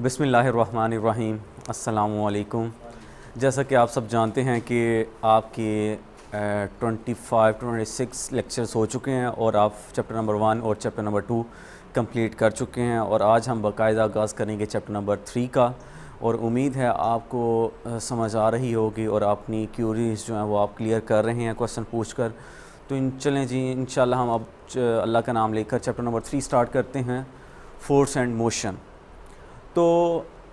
बिस्मिल्लाहिर्रहमानिर्रहीम। अस्सलामुअलैकुम। जैसा कि आप सब जानते हैं कि आपके 25-26 लेक्चर्स हो चुके हैं और आप चैप्टर नंबर 1 और चैप्टर नंबर 2 कंप्लीट कर चुके हैं और आज हम बाकायदा आगाज़ करेंगे चैप्टर नंबर 3 का। और उम्मीद है आपको समझ आ रही होगी और अपनी क्यूरीज जो हैं वो आप क्लियर कर रहे हैं क्वेश्चन पूछ कर। तो चलें जी, इंशाल्लाह हम अब अल्लाह का नाम लेकर चैप्टर नंबर 3 स्टार्ट करते हैं, फोर्स एंड मोशन। तो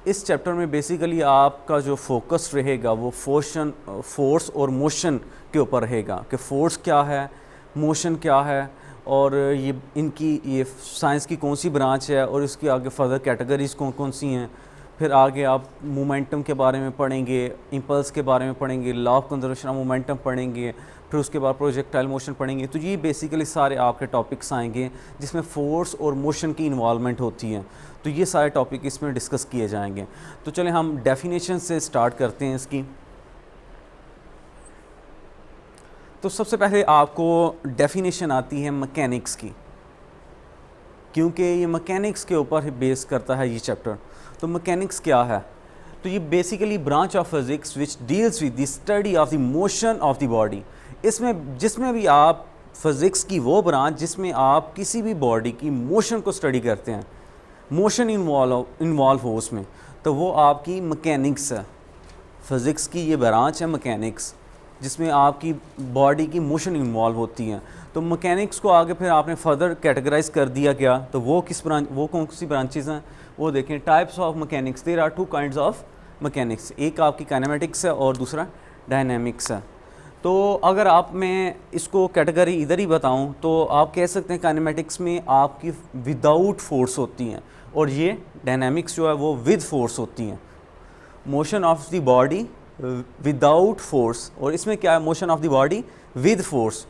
इस चैप्टर में बेसिकली आपका जो फोकस रहेगा वो फोर्स और मोशन के ऊपर रहेगा कि फ़ोर्स क्या है, मोशन क्या है और ये साइंस की कौन सी ब्रांच है और इसकी आगे फर्दर कैटेगरीज़ कौन कौन सी हैं। फिर आगे आप मोमेंटम के बारे में पढ़ेंगे, इम्पल्स के बारे में पढ़ेंगे, law of conservation of momentum पढ़ेंगे, फिर उसके बाद प्रोजेक्टाइल मोशन पढ़ेंगे। तो ये बेसिकली सारे आपके टॉपिक्स आएंगे जिसमें फ़ोर्स और मोशन की इन्वॉल्वमेंट होती है। तो ये सारे टॉपिक इसमें डिस्कस किए जाएंगे। तो चलें हम डेफिनेशन से स्टार्ट करते हैं इसकी। तो सबसे पहले आपको डेफिनेशन आती है मैकेनिक्स की, क्योंकि ये मैकेनिक्स के ऊपर बेस करता है ये चैप्टर। तो मैकेनिक्स क्या है? तो ये basically branch of physics which deals with the study of the motion of the body. जिसमें भी आप फिज़िक्स की वो ब्रांच जिसमें आप किसी भी बॉडी की मोशन को स्टडी करते हैं, मोशन इन्वॉल्व हो उसमें, तो वो आपकी मैकेनिक्स है। फ़िज़िक्स की ये ब्रांच है मैकेनिक्स, जिसमें आपकी बॉडी की मोशन इन्वॉल्व होती है। तो मैकेनिक्स को आगे फिर आपने फर्दर कैटेगराइज कर दिया गया। तो वो कौन सी ब्रांचेज़ हैं वो देखें। Types of mechanics, there are 2 kinds of mechanics. एक आपकी काइनेमेटिक्स है और दूसरा डायनेमिक्स है। तो अगर आप मैं इसको कैटेगरी इधर ही बताऊं तो आप कह सकते हैं काइनेमेटिक्स में आपकी विदाउट फोर्स होती हैं और ये डायनेमिक्स जो है वो विद फोर्स होती हैं। Motion of the body without force, और इसमें क्या है, motion of the body with force,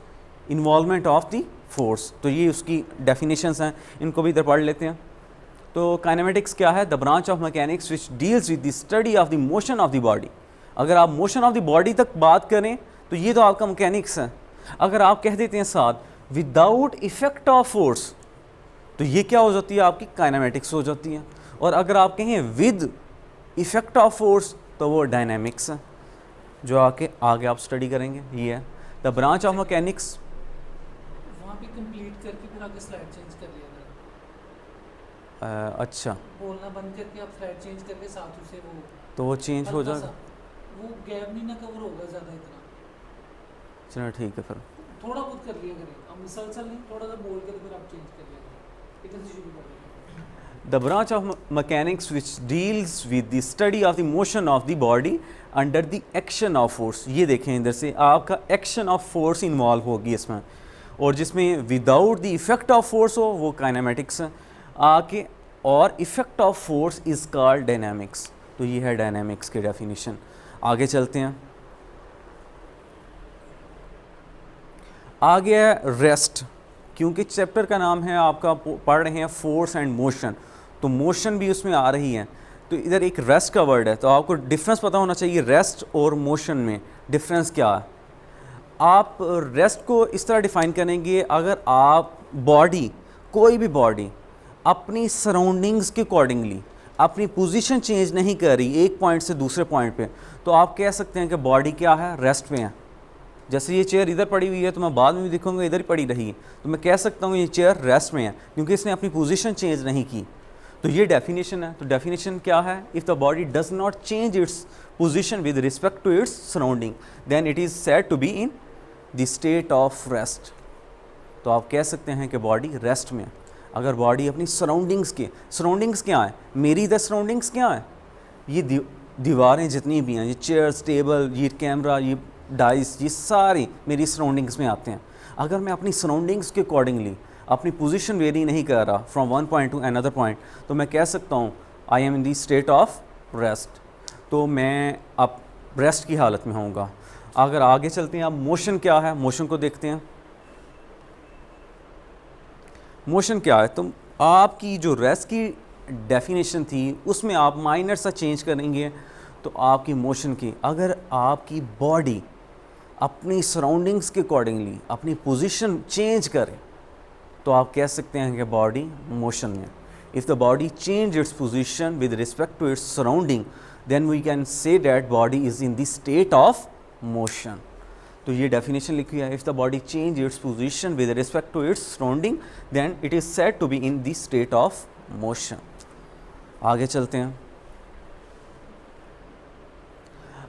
involvement of the force. तो ये उसकी डेफिनेशंस हैं, इनको भी इधर पढ़ लेते हैं। तो काइनेमेटिक्स क्या है? The branch of mechanics which deals with the study of the motion of the body. अगर आप मोशन ऑफ द बॉडी तक बात करें तो ये तो आपका मैकेनिक्स है। अगर आप कह देते हैं साथ विदाउट इफेक्ट ऑफ फोर्स, तो ये क्या हो जाती है, आपकी काइनेमेटिक्स हो जाती है। और अगर आप कहें विद इफेक्ट ऑफ फोर्स तो वो डायनेमिक्स है, जो आगे आप स्टडी करेंगे। ये है द ब्रांच ऑफ मैकेनिक्स। वहाँ पे कंप्लीट करके फिर आगे स्लाइड चेंज कर लिया अच्छा, बोलना बंद करके आप स्लाइड चेंज करके साथ उसे वो तो वो चेंज हो जाएगा। वो गैप नहीं ना कवर होगा ज़्यादा इतना। चलो ठीक है, फिर थोड़ा बहुत कर लिया करें, अब मुसलसल नहीं, थोड़ा सा बोल कर फिर आप चेंज कर लिया करें। इधर से शुरू कर लेंगे। The branch of mechanics which deals with the study of the motion of the body under the action of force. ये देखें इधर से आपका एक्शन ऑफ फोर्स इन्वॉल्व होगी इसमें, और जिसमें without the effect of force हो वो काइनेमेटिक्स है आके, और effect of force is called dynamics. तो ये है डायनेमिक्स की डेफिनेशन। आगे चलते हैं। आगे है रेस्ट, क्योंकि चैप्टर का नाम है आपका पढ़ रहे हैं फोर्स एंड मोशन, तो मोशन भी उसमें आ रही है। तो इधर एक रेस्ट का वर्ड है, तो आपको डिफरेंस पता होना चाहिए रेस्ट और मोशन में डिफरेंस क्या है। आप रेस्ट को इस तरह डिफ़ाइन करेंगे, अगर आप बॉडी, कोई भी बॉडी अपनी सराउंडिंग्स के अकॉर्डिंगली अपनी पोजीशन चेंज नहीं कर रही एक पॉइंट से दूसरे पॉइंट पे, तो आप कह सकते हैं कि बॉडी क्या है, रेस्ट में है। जैसे ये चेयर इधर पड़ी हुई है तो मैं बाद में भी दिखूंगा इधर ही पड़ी रही है, तो मैं कह सकता हूँ ये चेयर रेस्ट में है, क्योंकि इसने अपनी पोजीशन चेंज नहीं की। तो ये डेफिनेशन है। तो डेफिनेशन क्या है? If the body does not change its position with respect to its surrounding then it is said to be in the state of rest. तो आप कह सकते हैं कि बॉडी रेस्ट में है। अगर बॉडी अपनी सराउंडिंग्स क्या है, मेरी इधर सराउंडिंग्स क्या है, ये दीवारें जितनी भी हैं, ये चेयर्स, टेबल, ये कैमरा, ये डाइस, ये सारी मेरी सराउंडिंग्स में आते हैं। अगर मैं अपनी सराउंडिंग्स के अकॉर्डिंगली अपनी पोजीशन वेरी नहीं कर रहा from one point to another point, तो मैं कह सकता हूँ I am in the state of rest. तो मैं अब रेस्ट की हालत में होऊंगा। अगर आगे चलते हैं, अब मोशन क्या है, मोशन को देखते हैं। मोशन क्या है? तो आपकी जो रेस्ट की डेफिनेशन थी उसमें आप माइनर सा चेंज करेंगे तो आपकी मोशन की, अगर आपकी बॉडी अपनी सराउंडिंग्स के अकॉर्डिंगली अपनी पोजीशन चेंज करे तो आप कह सकते हैं कि बॉडी मोशन में। If the body change its position with respect to its surrounding, then we can say that body is in the state of motion. तो ये definition लिखी है, if the body change its position with respect to its surrounding, then it is said to be in the state of motion. आगे चलते हैं.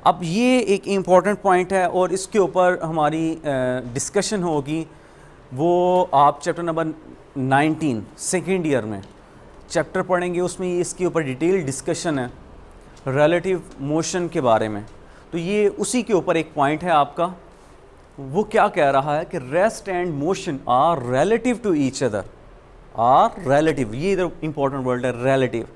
अब ये एक इम्पॉर्टेंट पॉइंट है और इसके ऊपर हमारी डिस्कशन होगी. वो आप चैप्टर नंबर 19 सेकेंड ईयर में चैप्टर पढ़ेंगे, उसमें इसके ऊपर डिटेल डिस्कशन है रिलेटिव मोशन के बारे में. तो ये उसी के ऊपर एक पॉइंट है आपका. वो क्या कह रहा है कि rest and motion are relative to each other. Are relative, ये इधर इंपॉर्टेंट वर्ड है रिलेटिव.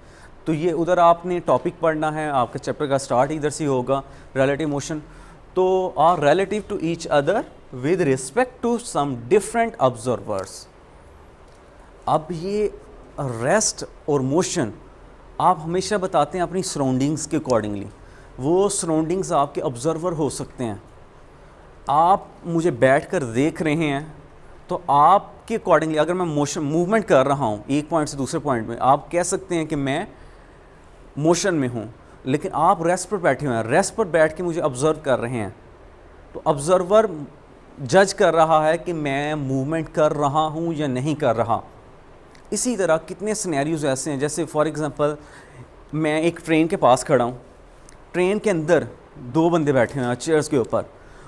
तो ये उधर आपने टॉपिक पढ़ना है, आपका चैप्टर का स्टार्ट इधर से होगा, रिलेटिव मोशन. तो are relative to each other with respect to some different observers. अब ये रेस्ट और मोशन आप हमेशा बताते हैं अपनी सराउंडिंग्स के अकॉर्डिंगली. वो सराउंडिंग्स आपके ऑब्जर्वर हो सकते हैं. आप मुझे बैठकर देख रहे हैं तो आपके अकॉर्डिंगली अगर मैं मोशन मूवमेंट कर रहा हूँ एक पॉइंट से दूसरे पॉइंट में, आप कह सकते हैं कि मैं मोशन में हूँ. लेकिन आप रेस्ट पर बैठे हुए हैं, रेस्ट पर बैठ के मुझे ऑब्ज़र्व कर रहे हैं, तो ऑब्ज़र्वर जज कर रहा है कि मैं मूवमेंट कर रहा हूँ या नहीं कर रहा. इसी तरह कितने सिनेरियोज़ ऐसे हैं, जैसे फॉर एग्ज़ाम्पल मैं एक ट्रेन के पास खड़ा हूँ, ट्रेन के अंदर दो बंदे बैठे हुए हैं चेयर्स के ऊपर.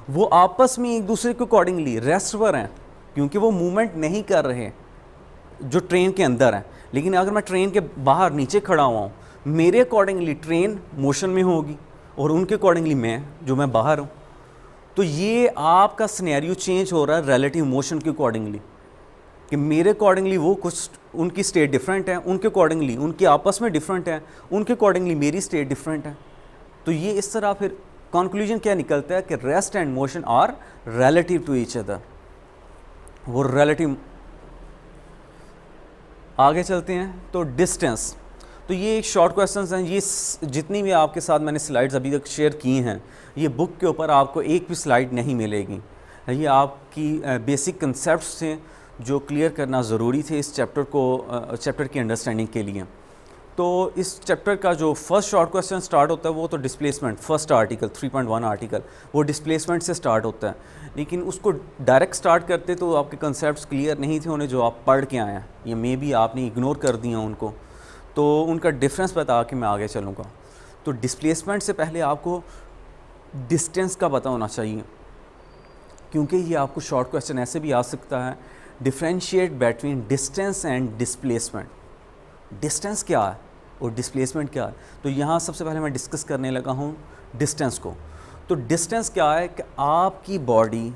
वो आपस में एक दूसरे के अकॉर्डिंगली रेस्ट पर हैं क्योंकि वो मूवमेंट नहीं कर रहे जो ट्रेन के अंदर हैं. लेकिन अगर मैं ट्रेन के बाहर नीचे खड़ा हुआ हूँ, मेरे अकॉर्डिंगली ट्रेन मोशन में होगी और उनके अकॉर्डिंगली मैं बाहर हूँ. तो ये आपका सिनेरियो चेंज हो रहा है रिलेटिव मोशन के अकॉर्डिंगली, कि मेरे अकॉर्डिंगली वो कुछ उनकी स्टेट डिफरेंट है, उनके अकॉर्डिंगली उनके आपस में डिफरेंट है, उनके अकॉर्डिंगली मेरी स्टेट डिफरेंट है. तो ये इस तरह फिर कंक्लूजन क्या निकलता है कि rest and motion are relative to each other. वो रिलेटिव. आगे चलते हैं. तो डिस्टेंस, तो ये एक शॉर्ट क्वेश्चंस हैं. ये जितनी भी आपके साथ मैंने स्लाइड्स अभी तक शेयर की हैं, ये बुक के ऊपर आपको एक भी स्लाइड नहीं मिलेगी. ये आपकी बेसिक कंसेप्ट्स थे जो क्लियर करना ज़रूरी थे इस चैप्टर की अंडरस्टैंडिंग के लिए. तो इस चैप्टर का जो फर्स्ट शॉर्ट क्वेश्चन स्टार्ट होता है वो तो डिस्प्लेसमेंट, फर्स्ट आर्टिकल 3.1 आर्टिकल वो डिस्प्लेसमेंट से स्टार्ट होता है. लेकिन उसको डायरेक्ट स्टार्ट करते तो आपके कंसेप्ट्स क्लियर नहीं थे उन्हें जो आप पढ़ के आए हैं, ये मे बी आपने इग्नोर कर दिया उनको. तो उनका डिफरेंस बता के मैं आगे चलूँगा. तो डिस्प्लेसमेंट से पहले आपको डिस्टेंस का पता होना चाहिए, क्योंकि ये आपको शॉर्ट क्वेश्चन ऐसे भी आ सकता है. Differentiate between distance and displacement. Distance क्या है और डिस्प्लेसमेंट क्या है. तो यहाँ सबसे पहले मैं डिस्कस करने लगा हूँ डिस्टेंस को. तो डिस्टेंस क्या है कि आपकी बॉडी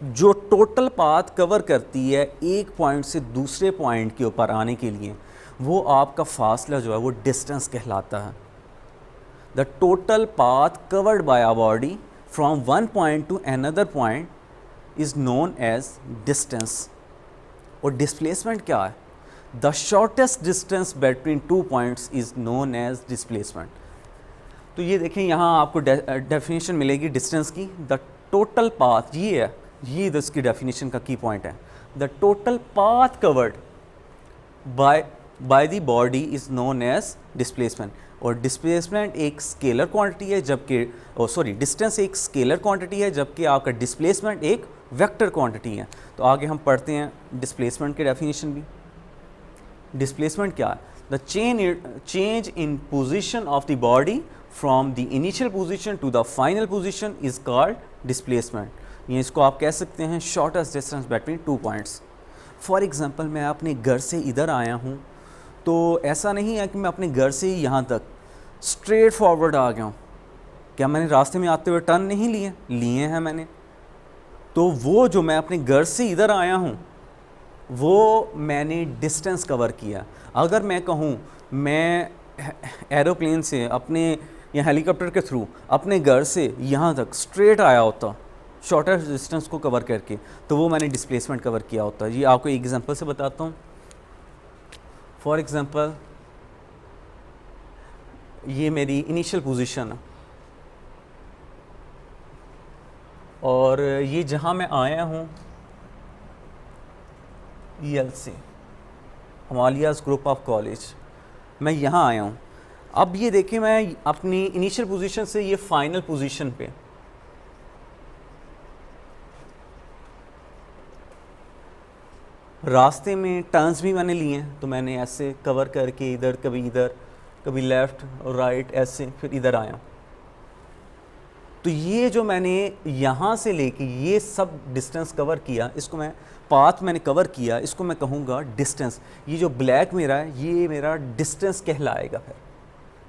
जो टोटल पाथ कवर करती है एक पॉइंट से दूसरे पॉइंट के ऊपर आने के लिए, वो आपका फासला जो है वो डिस्टेंस कहलाता है. The total path covered by a body from one point to another point is known as distance. और डिस्प्लेसमेंट क्या है? The shortest distance between two points is known as displacement. तो ये देखें यहाँ आपको डेफिनेशन मिलेगी डिस्टेंस की. द टोटल पाथ, ये है, ये इसकी डेफिनेशन का की पॉइंट है. The total path covered by the body is known as displacement. और डिस्प्लेसमेंट एक स्केलर क्वांटिटी है, जबकि डिस्टेंस एक स्केलर क्वांटिटी है, जबकि आपका डिस्प्लेसमेंट एक वेक्टर क्वांटिटी है. तो आगे हम पढ़ते हैं डिस्प्लेसमेंट के डेफिनेशन भी. डिस्प्लेसमेंट क्या है? The change in position of the body from the initial position to the final position is called displacement. ये इसको आप कह सकते हैं shortest distance between two points. For example मैं अपने घर से इधर आया हूँ, तो ऐसा नहीं है कि मैं अपने घर से यहाँ तक स्ट्रेट फॉरवर्ड आ गया हूँ. क्या मैंने रास्ते में आते हुए टर्न नहीं लिए हैं मैंने? तो वो जो मैं अपने घर से इधर आया हूँ वो मैंने डिस्टेंस कवर किया. अगर मैं कहूँ मैं एरोप्लेन से अपने या हेलीकॉप्टर के थ्रू अपने घर से यहाँ तक स्ट्रेट आया होता शॉर्टेस्ट डिस्टेंस को कवर करके, तो वो मैंने डिस्प्लेसमेंट कवर किया होता. ये आपको एक एग्जांपल से बताता हूँ. फॉर एग्जांपल ये मेरी इनिशियल पोजीशन है और ये जहाँ मैं आया हूँ यल से, हिमालयाज़ ग्रुप ऑफ कॉलेज, मैं यहाँ आया हूँ। अब ये देखें, मैं अपनी इनिशियल पोजीशन से ये फाइनल पोजीशन पे, रास्ते में टर्न्स भी मैंने लिए हैं, तो मैंने ऐसे कवर करके इधर कभी लेफ़्ट और राइट ऐसे फिर इधर आया। तो ये जो मैंने यहाँ से लेके ये सब डिस्टेंस कवर किया, इसको मैं पाथ मैंने कवर किया, इसको मैं कहूँगा डिस्टेंस। ये जो ब्लैक मेरा है ये मेरा डिस्टेंस कहलाएगा फिर,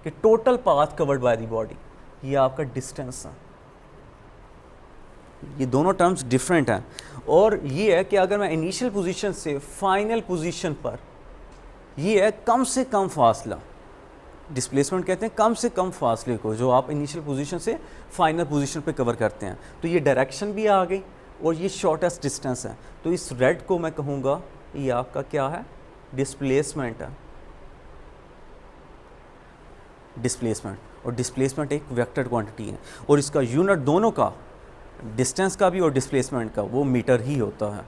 कि total path covered by the body, ये आपका डिस्टेंस है। ये दोनों टर्म्स डिफरेंट हैं। और ये है कि अगर मैं इनिशियल पोजीशन से फाइनल पोजीशन पर, ये है कम से कम फासला, डिस्प्लेसमेंट कहते हैं कम से कम फासले को जो आप इनिशियल पोजीशन से फाइनल पोजीशन पे कवर करते हैं। तो ये डायरेक्शन भी आ गई और ये शॉर्टेस्ट डिस्टेंस है। तो इस रेड को मैं कहूँगा ये आपका क्या है, डिस्प्लेसमेंट है, डिस्प्लेसमेंट। और डिस्प्लेसमेंट एक वेक्टर क्वांटिटी है और इसका यूनिट दोनों का, डिस्टेंस का भी और डिस्प्लेसमेंट का, वो मीटर ही होता है।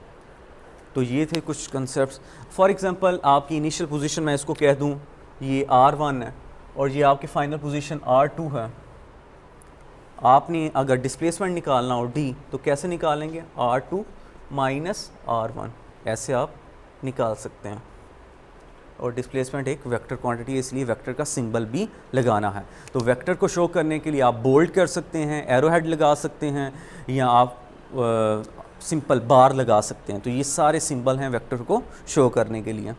तो ये थे कुछ कंसेप्ट्स। फॉर एग्जांपल आपकी इनिशियल पोजीशन मैं इसको कह दूं ये R1 है और ये आपकी फाइनल पोजीशन R2 है। आपने अगर डिस्प्लेसमेंट निकालना हो D, तो कैसे निकालेंगे, R2 माइनस R1, ऐसे आप निकाल सकते हैं। और डिस्प्लेसमेंट एक वेक्टर क्वांटिटी है, इसलिए वेक्टर का सिंबल भी लगाना है। तो वेक्टर को शो करने के लिए आप बोल्ड कर सकते हैं, एरो हेड लगा सकते हैं, या आप सिंपल बार लगा सकते हैं। तो ये सारे सिंबल हैं वेक्टर को शो करने के लिए।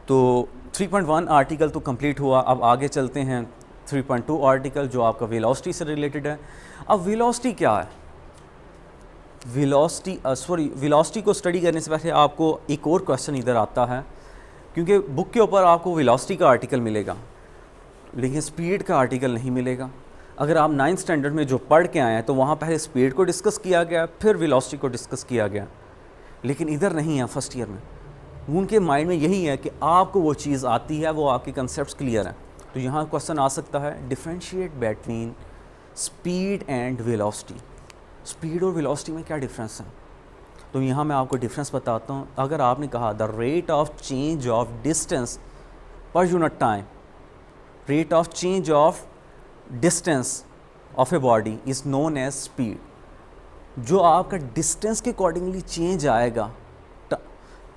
तो 3.1 आर्टिकल तो कंप्लीट हुआ। अब आगे चलते हैं 3.2 आर्टिकल जो आपका वेलोसिटी से रिलेटेड है। अब वेलोसिटी क्या है, वेलोसिटी को स्टडी करने से पहले आपको एक और क्वेश्चन इधर आता है, क्योंकि बुक के ऊपर आपको वेलोसिटी का आर्टिकल मिलेगा लेकिन स्पीड का आर्टिकल नहीं मिलेगा। अगर आप 9th स्टैंडर्ड में जो पढ़ के आए हैं तो वहाँ पहले स्पीड को डिस्कस किया गया, फिर वेलोसिटी को डिस्कस किया गया, लेकिन इधर नहीं है फर्स्ट ईयर में। उनके माइंड में यही है कि आपको वो चीज़ आती है, वो आपके कंसेप्ट्स क्लियर हैं। तो यहाँ क्वेश्चन आ सकता है, differentiate between speed and velocity. Speed और वेलोसिटी में क्या डिफरेंस है? तो यहाँ मैं आपको डिफरेंस बताता हूँ। अगर आपने कहा the rate of change of distance per unit time, rate of change of distance of a body is known as speed. जो आपका डिस्टेंस के अकॉर्डिंगली चेंज आएगा,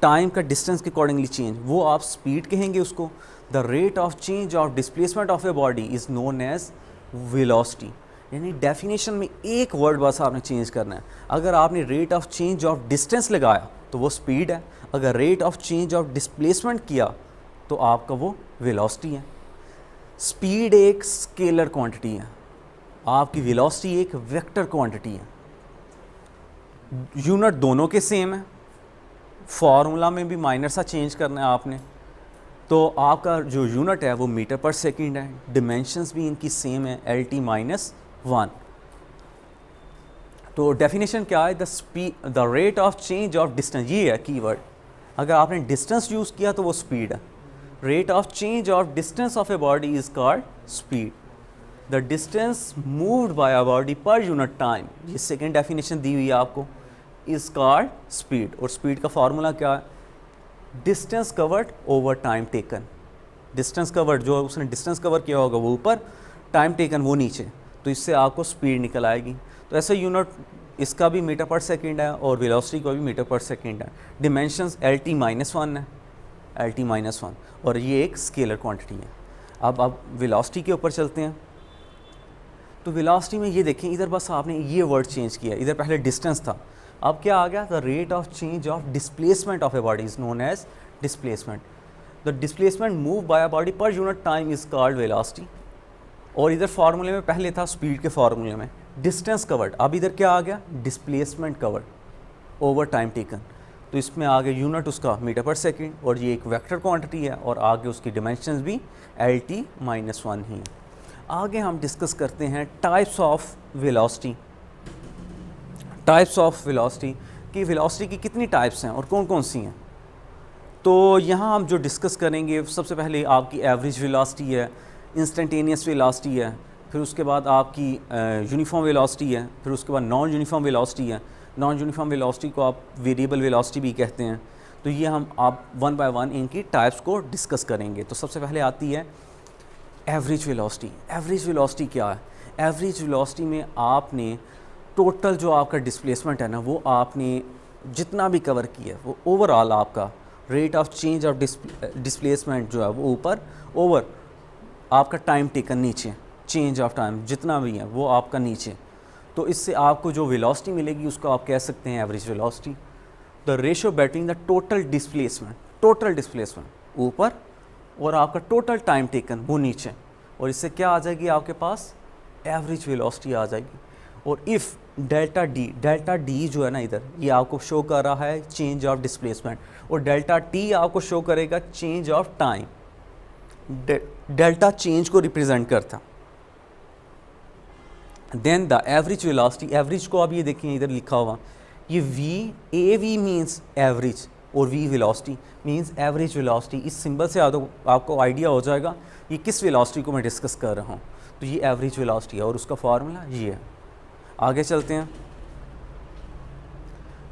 टाइम का डिस्टेंस के अकॉर्डिंगली चेंज, वो आप स्पीड कहेंगे उसको। The rate of change of displacement of a body is known as velocity. यानी डेफिनेशन में एक वर्ड बस आपने चेंज करना है। अगर आपने rate of change of distance लगाया तो वो स्पीड है, अगर rate of change of displacement किया तो आपका वो वेलोसिटी है। स्पीड एक स्केलर क्वांटिटी है, आपकी वेलोसिटी एक वेक्टर क्वांटिटी है। यूनिट दोनों के सेम है, फार्मूला में भी माइनर सा चेंज करना है आपने। तो आपका जो यूनिट है वो मीटर पर सेकंड है, डिमेंशंस भी इनकी सेम है, LT-1। तो डेफिनेशन क्या है, the rate of change of distance, ये है कीवर्ड। अगर आपने डिस्टेंस यूज़ किया तो वो स्पीड है। Rate of change of distance of a body is called speed. The distance moved by a body per unit time, ये सेकेंड डेफिनेशन दी हुई है आपको, इज़ कॉल्ड स्पीड। और स्पीड का फार्मूला क्या है, distance covered over time taken. Distance covered, जो उसने डिस्टेंस कवर किया होगा वो ऊपर, टाइम टेकन वो नीचे, तो इससे आपको स्पीड निकल आएगी। तो ऐसे यूनिट इसका भी मीटर पर सेकंड है और वेलोसिटी का भी मीटर पर सेकंड है। डिमेंशंस LT-1 है, LT-1, और ये एक स्केलर क्वांटिटी है। अब वेलोसिटी के ऊपर चलते हैं। तो वेलोसिटी में ये देखें, इधर बस आपने ये वर्ड चेंज किया, इधर पहले डिस्टेंस था, अब क्या आ गया, the rate of change of displacement of a body is known as displacement. The displacement move by a body per unit time is called velocity. और इधर फार्मूले में पहले था स्पीड के फार्मूले में डिस्टेंस कवर्ड, अब इधर क्या आ गया, displacement covered over time taken. तो इसमें आगे यूनिट उसका मीटर पर सेकेंड, और ये एक वेक्टर क्वांटिटी है, और आगे उसकी डिमेंशंस भी LT-1 ही है। आगे हम डिस्कस करते हैं types of velocity. Types of velocity कि वेलोसिटी की कितनी टाइप्स हैं और कौन कौन सी हैं। तो यहाँ हम जो डिस्कस करेंगे, सबसे पहले आपकी एवरेज वेलोसिटी है, इंस्टेंटेनियस वेलोसिटी है, फिर उसके बाद आपकी यूनिफॉर्म वेलोसिटी है, फिर उसके बाद नॉन यूनिफॉर्म वेलोसिटी है। नॉन यूनिफॉर्म वेलोसिटी को आप वेरिएबल वेलोसिटी भी कहते हैं। तो ये हम आप वन बाय वन इनकी टाइप्स को डिस्कस करेंगे। तो सबसे पहले आती है एवरेज वेलोसिटी। एवरेज वेलोसिटी क्या है? एवरेज वेलोसिटी में आपने टोटल जो आपका डिस्प्लेसमेंट है ना, वो आपने जितना भी कवर किया है वो ओवरऑल आपका rate of change of displacement जो है वो ऊपर, ओवर आपका टाइम टेकन नीचे, चेंज ऑफ टाइम जितना भी है वो आपका नीचे। तो इससे आपको जो वेलोसिटी मिलेगी उसको आप कह सकते हैं average velocity. The ratio between the total displacement ऊपर और आपका टोटल टाइम टेकन वो नीचे, और इससे क्या आ जाएगी आपके पास? एवरेज वेलोसिटी आ जाएगी। और इफ़ डेल्टा डी जो है ना इधर, ये आपको शो कर रहा है चेंज ऑफ डिस्प्लेसमेंट, और डेल्टा टी आपको शो करेगा change of time. Delta change को रिप्रेजेंट करता। Then the average velocity, average को आप ये देखिए इधर लिखा हुआ, ये वी मीन्स एवरेज और V velocity means average velocity. इस सिंबल से आपको आइडिया हो जाएगा ये किस वेलोसिटी को मैं डिस्कस कर रहा हूँ। तो ये एवरेज वेलोसिटी है और उसका फार्मूला ये है। आगे चलते हैं।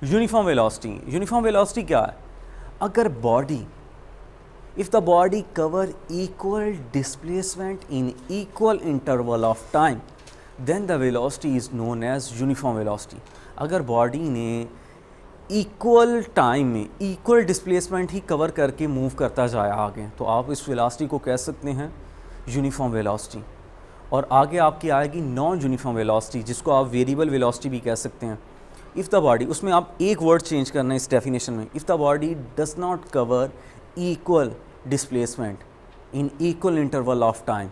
Uniform velocity. यूनिफॉर्म वेलोसिटी क्या है? अगर body, if the body cover equal displacement in equal interval of time then the velocity is known as uniform velocity. अगर बॉडी ने इक्वल टाइम में इक्वल डिस्प्लेसमेंट ही कवर करके मूव करता जाए आगे, तो आप इस वेलोसिटी को कह सकते हैं यूनिफॉर्म वेलोसिटी। और आगे आपकी आएगी नॉन यूनिफॉर्म वेलोसिटी, जिसको आप वेरिएबल वेलोसिटी भी कह सकते हैं। इफ़ द बॉडी, उसमें आप एक वर्ड चेंज करना है इस डेफिनेशन में, if the body does not cover equal displacement in equal interval of time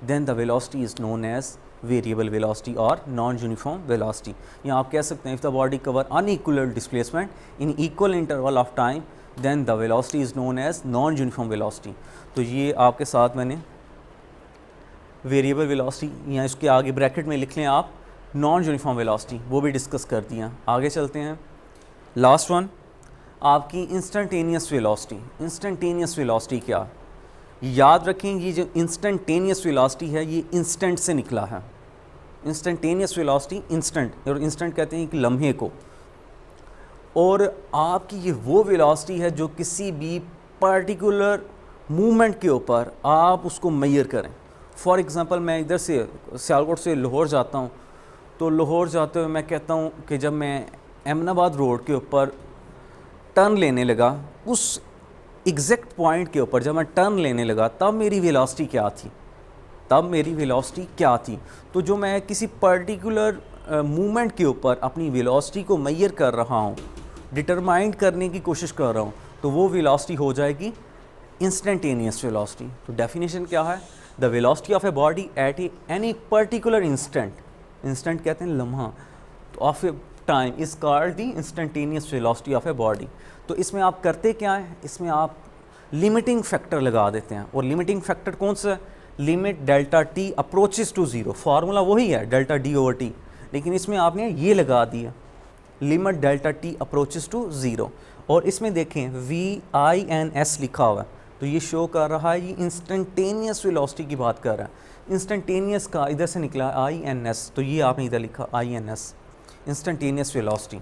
then the velocity is known as variable velocity और नॉन यूनिफॉर्म वेलोसिटी। या आप कह सकते हैं if the body cover unequal displacement in equal interval of time then the velocity is known as non uniform velocity. तो ये आपके साथ मैंने वेरिएबल वेलोसिटी या इसके आगे ब्रैकेट में लिख लें आप नॉन यूनिफॉर्म वेलोसिटी, वो भी डिस्कस कर दिया। आगे चलते हैं। लास्ट वन आपकी इंस्टेंटेनियस वेलोसिटी। इंस्टेंटेनियस वेलोसिटी क्या? याद रखें ये जो इंस्टेंटेनियस वेलोसिटी है ये इंस्टेंट से निकला है। इंस्टेंटेनियस वेलोसिटी, इंस्टेंट, और इंस्टेंट कहते हैं कि लम्हे को। और आपकी ये वो वेलोसिटी है जो किसी भी पर्टिकुलर मूवमेंट के ऊपर आप उसको मेजर करें। फॉर एग्ज़ाम्पल मैं इधर से सियालकोट से लाहौर जाता हूँ, तो लाहौर जाते हुए मैं कहता हूँ कि जब मैं अहमदाबाद रोड के ऊपर टर्न लेने लगा, उस एग्जैक्ट पॉइंट के ऊपर जब मैं टर्न लेने लगा तब मेरी वेलोसिटी क्या थी, तो जो मैं किसी पर्टिकुलर मूवमेंट के ऊपर अपनी वेलोसिटी को मेजर कर रहा हूँ, डिटरमाइन करने की कोशिश कर रहा हूँ, तो वो वेलोसिटी हो जाएगी इंस्टेंटेनियस वेलोसिटी। तो डेफिनेशन क्या है? The velocity of a body at any particular instant, instant कहते हैं लम्हा, तो of A time is called the instantaneous velocity of a body. तो इसमें आप करते क्या है? इसमें आप लिमिटिंग फैक्टर लगा देते हैं। और लिमिटिंग फैक्टर कौन सा है? Limit delta T approaches to zero. Formula वही है डेल्टा डी ओवर टी, लेकिन इसमें आपने ये लगा दिया limit delta T approaches to zero. और इसमें देखें VINS लिखा हुआ है, तो ये शो कर रहा है ये इंस्टेंटेनियस वेलोसिटी की बात कर रहा है। इंस्टेंटेनियस का इधर से निकला INS, तो ये आपने इधर लिखा INS, इंस्टेंटेनियस वेलोसिटी।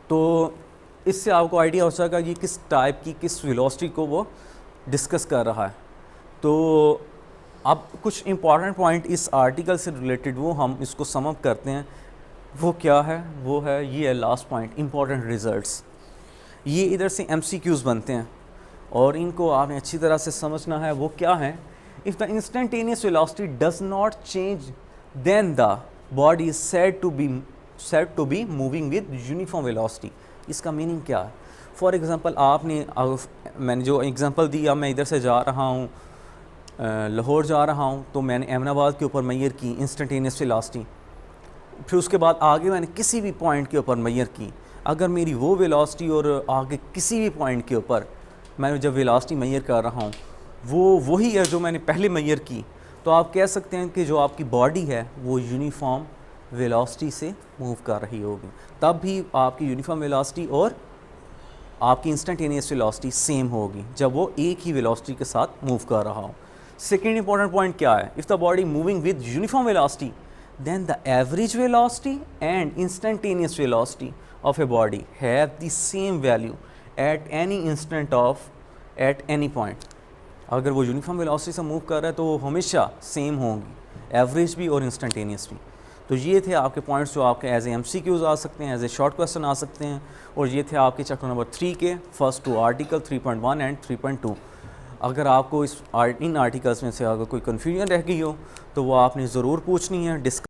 तो इससे आपको आइडिया हो जाएगा कि किस टाइप की, किस वेलोसिटी को वो डिस्कस कर रहा है। तो अब कुछ इंपॉर्टेंट पॉइंट इस आर्टिकल से रिलेटेड वो हम इसको सम अप करते हैं। वो क्या है? वो है ये है लास्ट पॉइंट, इंपॉर्टेंट रिजल्ट्स। ये इधर से MCQs बनते हैं और इनको आपने अच्छी तरह से समझना है। वो क्या है? If the instantaneous velocity does not change then the body is said to be moving with uniform velocity. इसका मीनिंग क्या है? फॉर एग्ज़ाम्पल आपने, मैंने जो एग्ज़ाम्पल दिया, मैं इधर से जा रहा हूँ लाहौर जा रहा हूँ, तो मैंने अहमदाबाद के ऊपर मेजर की इंस्टेंटेनियस वेलोसिटी, फिर उसके बाद आगे मैंने किसी भी पॉइंट के ऊपर मेजर की। अगर मेरी वो वेलोसिटी और आगे किसी भी पॉइंट के ऊपर मैं जब वेलोसिटी मेजर कर रहा हूँ वो वही है जो मैंने पहले मेजर की, तो आप कह सकते हैं कि जो आपकी बॉडी है वो यूनिफॉर्म वेलोसिटी से मूव कर रही होगी। तब भी आपकी यूनिफॉर्म वेलोसिटी और आपकी इंस्टेंटेनियस वेलोसिटी सेम होगी जब वो एक ही वेलोसिटी के साथ मूव कर रहा हो। सेकेंड इंपॉर्टेंट पॉइंट क्या है? If the body moving with uniform velocity then the average velocity and instantaneous velocity of a body have the same value at any instant of at any point. अगर वो uniform velocity से move कर रहा है तो वो हमेशा same होंगी, एवरेज भी और इंस्टेंटेनियस भी। तो ये थे आपके पॉइंट्स जो आपके एज ए MCQs आ सकते हैं, एज ए शॉर्ट क्वेश्चन आ सकते हैं। और ये थे आपके चैप्टर नंबर 3 के फर्स्ट 2 आर्टिकल 3.1 एंड 3.2। अगर आपको इन आर्टिकल्स में से अगर कोई कन्फ्यूजन रह गई हो तो वो आपने ज़रूर पूछनी है, डिस्कस